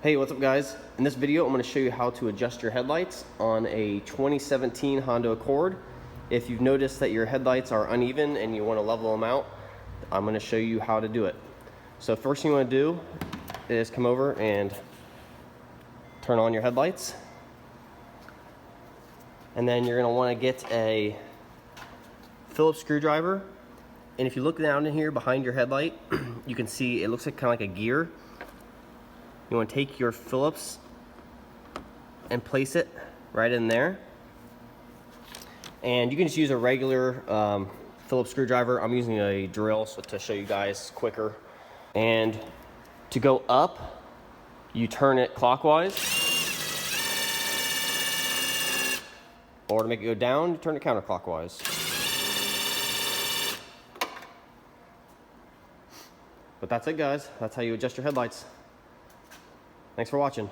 Hey, what's up guys? In this video, I'm going to show you how to adjust your headlights on a 2017 Honda Accord. If you've noticed that your headlights are uneven and you want to level them out, I'm going to show you how to do it. So first thing you want to do is come over and turn on your headlights. And then you're going to want to get a Phillips screwdriver. And if you look down in here behind your headlight, you can see it looks like kind of like a gear. You want to take your Phillips and place it right in there. And you can just use a regular Phillips screwdriver. I'm using a drill so to show you guys quicker. And to go up, you turn it clockwise. Or to make it go down, you turn it counterclockwise. But that's it guys, that's how you adjust your headlights. Thanks for watching.